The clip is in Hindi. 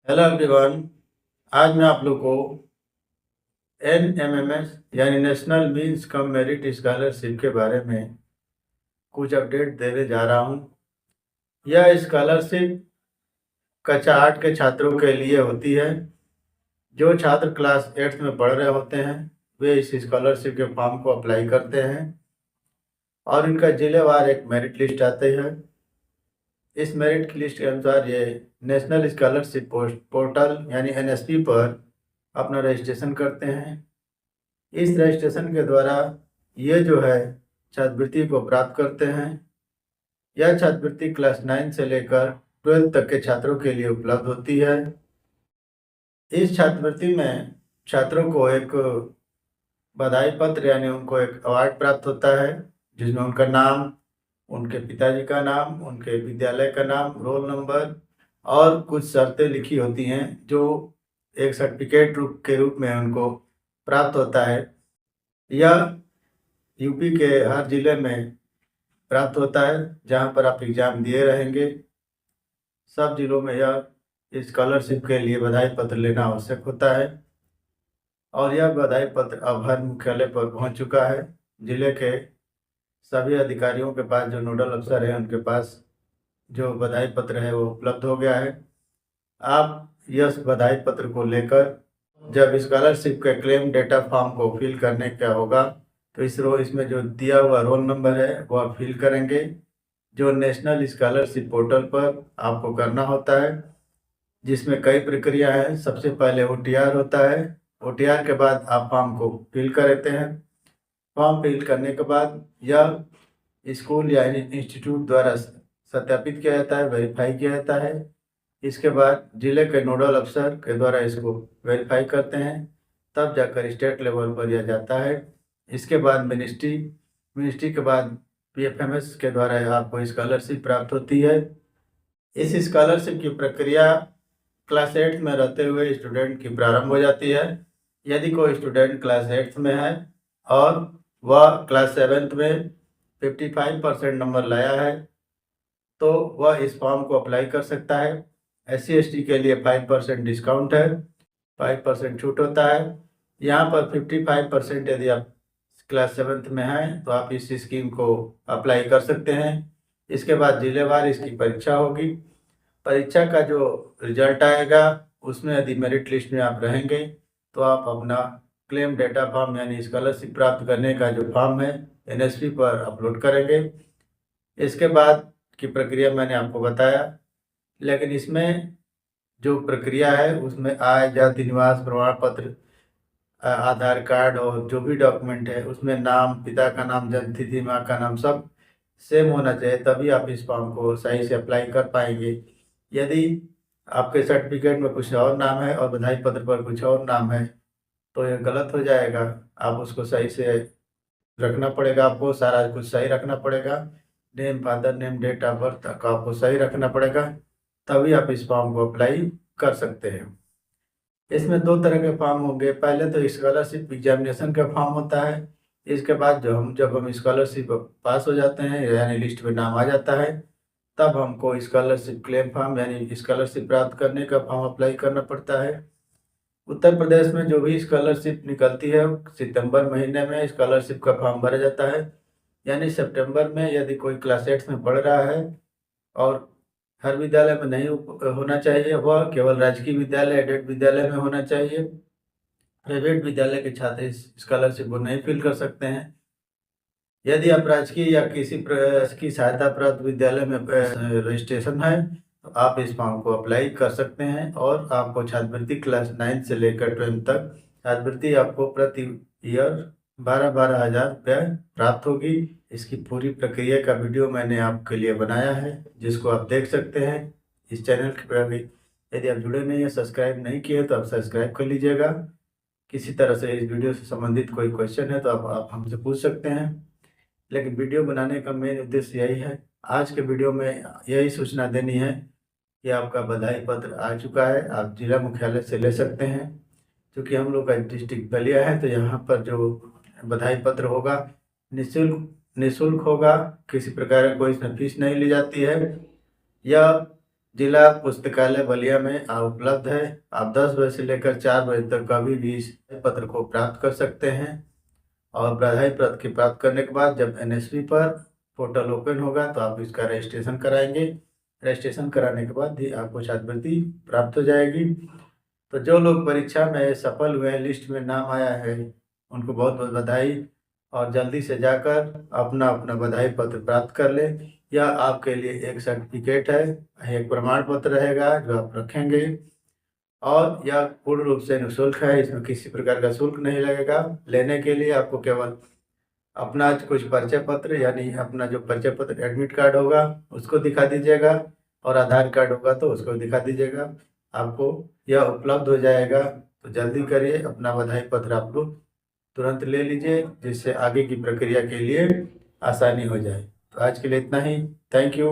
Hello everyone. आज मैं आप लोग को NMMS यानी national means cum merit scholarship के बारे में कुछ अपडेट देने जा रहा हूँ। यह स्कॉलरशिप कक्षा 8 के छात्रों के लिए होती है। जो छात्र क्लास 8 में पढ़ रहे होते हैं वे इस स्कॉलरशिप के फॉर्म को अप्लाई करते हैं और इनका जिलेवार एक मेरिट लिस्ट आती है। इस मेरिट की लिस्ट के अनुसार ये नेशनल स्कॉलरशिप पोर्टल यानी NSP पर अपना रजिस्ट्रेशन करते हैं। इस रजिस्ट्रेशन के द्वारा ये जो है छात्रवृत्ति को प्राप्त करते हैं। यह छात्रवृत्ति क्लास 9 से लेकर 12 तक के छात्रों के लिए उपलब्ध होती है। इस छात्रवृत्ति में छात्रों को एक बधाई पत्र यानी उनको एक अवार्ड प्राप्त होता है, जिसमें उनका नाम, उनके पिताजी का नाम, उनके विद्यालय का नाम, रोल नंबर और कुछ शर्तें लिखी होती हैं, जो एक सर्टिफिकेट के रूप में उनको प्राप्त होता है। यह यूपी के हर जिले में प्राप्त होता है जहां पर आप एग्जाम दिए रहेंगे। सब जिलों में यह स्कॉलरशिप के लिए बधाई पत्र लेना आवश्यक होता है और यह बधाई पत्र अब हर मुख्यालय पर पहुंच चुका है। जिले के सभी अधिकारियों के पास, जो नोडल अफसर हैं उनके पास जो बधाई पत्र है वो उपलब्ध हो गया है। आप यह बधाई पत्र को लेकर जब स्कॉलरशिप के क्लेम डेटा फॉर्म को फिल करने का होगा तो इसमें जो दिया हुआ रोल नंबर है वो आप फिल करेंगे, जो नेशनल स्कॉलरशिप पोर्टल पर आपको करना होता है, जिसमें कई प्रक्रिया है। सबसे पहले OTR होता है। OTR के बाद आप फॉर्म को फिल करते हैं। फॉर्म फिल करने के बाद यह स्कूल या इंस्टीट्यूट द्वारा सत्यापित किया जाता है, वेरीफाई किया जाता है। इसके बाद जिले के नोडल अफसर के द्वारा इसको वेरीफाई करते हैं, तब जाकर स्टेट लेवल पर यह जाता है। इसके बाद मिनिस्ट्री के बाद PFMS के द्वारा आपको स्कॉलरशिप प्राप्त होती है। इस स्कॉलरशिप की प्रक्रिया क्लास 8 में रहते हुए स्टूडेंट की प्रारंभ हो जाती है। यदि कोई स्टूडेंट क्लास 8 में है और वह क्लास 7 में 55% नंबर लाया है तो वह इस फॉर्म को अप्लाई कर सकता है। SC/ST के लिए 5% डिस्काउंट है, 5% छूट होता है। यहाँ पर 55% यदि आप क्लास 7 में हैं तो आप इस स्कीम को अप्लाई कर सकते हैं। इसके बाद जिलेवार इसकी परीक्षा होगी। परीक्षा का जो रिजल्ट आएगा उसमें यदि मेरिट लिस्ट में आप रहेंगे तो आप अपना क्लेम डेटा फॉर्म यानी स्कॉलरशिप प्राप्त करने का जो फॉर्म है NSP पर अपलोड करेंगे। इसके बाद की प्रक्रिया मैंने आपको बताया, लेकिन इसमें जो प्रक्रिया है उसमें आय, जाति, निवास प्रमाण पत्र, आधार कार्ड और जो भी डॉक्यूमेंट है उसमें नाम, पिता का नाम, जन्म तिथि, माँ का नाम सब सेम होना चाहिए, तभी आप इस फॉर्म को सही से अप्लाई कर पाएंगे। यदि आपके सर्टिफिकेट में कुछ और नाम है और बधाई पत्र पर कुछ और नाम है तो यह गलत हो जाएगा। आप उसको सही से रखना पड़ेगा, आपको सारा कुछ सही रखना पड़ेगा। Name, father name, date of birth तक आपको सही रखना पड़ेगा, तभी आप इस फॉर्म को अप्लाई कर सकते हैं। इसमें दो तरह के फॉर्म होंगे। पहले तो स्कॉलरशिप एग्जामिनेशन का फॉर्म होता है। इसके बाद जब हम स्कॉलरशिप पास हो जाते हैं यानी लिस्ट में नाम आ जाता है, तब हमको स्कॉलरशिप क्लेम फॉर्म यानी स्कॉलरशिप प्राप्त करने का फॉर्म अप्लाई करना पड़ता है। उत्तर प्रदेश में जो भी स्कॉलरशिप निकलती है सितंबर महीने में स्कॉलरशिप का फॉर्म भरा जाता है। यानी सितंबर में यदि कोई क्लास 8 में पढ़ रहा है और हर विद्यालय में नहीं होना चाहिए, वह केवल राजकीय विद्यालय, एडेड विद्यालय में होना चाहिए। प्राइवेट विद्यालय के छात्र इस स्कॉलरशिप को नहीं फिल कर सकते हैं। यदि आप राजकीय या किसी की सहायता प्राप्त विद्यालय में रजिस्ट्रेशन है तो आप इस फॉर्म को अप्लाई कर सकते हैं और आपको छात्रवृत्ति क्लास 9 से लेकर 12 तक छात्रवृत्ति आपको प्रति ईयर 12-12 हज़ार रुपये प्राप्त होगी। इसकी पूरी प्रक्रिया का वीडियो मैंने आपके लिए बनाया है, जिसको आप देख सकते हैं। इस चैनल पर भी यदि आप जुड़े नहीं हैं, सब्सक्राइब नहीं किए तो आप सब्सक्राइब कर लीजिएगा। किसी तरह से इस वीडियो से संबंधित कोई क्वेश्चन है तो आप हमसे पूछ सकते हैं, लेकिन वीडियो बनाने का मेन उद्देश्य यही है। आज के वीडियो में यही सूचना देनी है कि आपका बधाई पत्र आ चुका है, आप जिला मुख्यालय से ले सकते हैं। क्योंकि हम लोग का डिस्ट्रिक्ट बलिया है तो यहाँ पर जो बधाई पत्र होगा निःशुल्क होगा, किसी प्रकार का कोई इसमें फीस नहीं ली जाती है। यह जिला पुस्तकालय बलिया में उपलब्ध है। आप 10 बजे से लेकर 4 बजे तक कभी भी इस पत्र को प्राप्त कर सकते हैं। और बधाई पत्र की प्राप्त करने के बाद जब एनएसपी पर पोर्टल ओपन होगा तो आप इसका रजिस्ट्रेशन कराएंगे। रजिस्ट्रेशन कराने के बाद ही आपको छात्रवृत्ति प्राप्त हो जाएगी। तो जो लोग परीक्षा में सफल हुए हैं, लिस्ट में नाम आया है, उनको बहुत बहुत बधाई। और जल्दी से जाकर अपना अपना बधाई पत्र प्राप्त कर लें। यह आपके लिए एक सर्टिफिकेट है, एक प्रमाण पत्र रहेगा जो आप रखेंगे। और यह पूर्ण रूप से निःशुल्क है, इसमें किसी प्रकार का शुल्क नहीं लगेगा। लेने के लिए आपको केवल अपना कुछ परिचय पत्र यानी अपना जो परिचय पत्र एडमिट कार्ड होगा उसको दिखा दीजिएगा, और आधार कार्ड होगा तो उसको दिखा दीजिएगा। आपको यह उपलब्ध हो जाएगा। तो जल्दी करिए, अपना बधाई पत्र आप लोग तुरंत ले लीजिए, जिससे आगे की प्रक्रिया के लिए आसानी हो जाए। तो आज के लिए इतना ही। Thank you.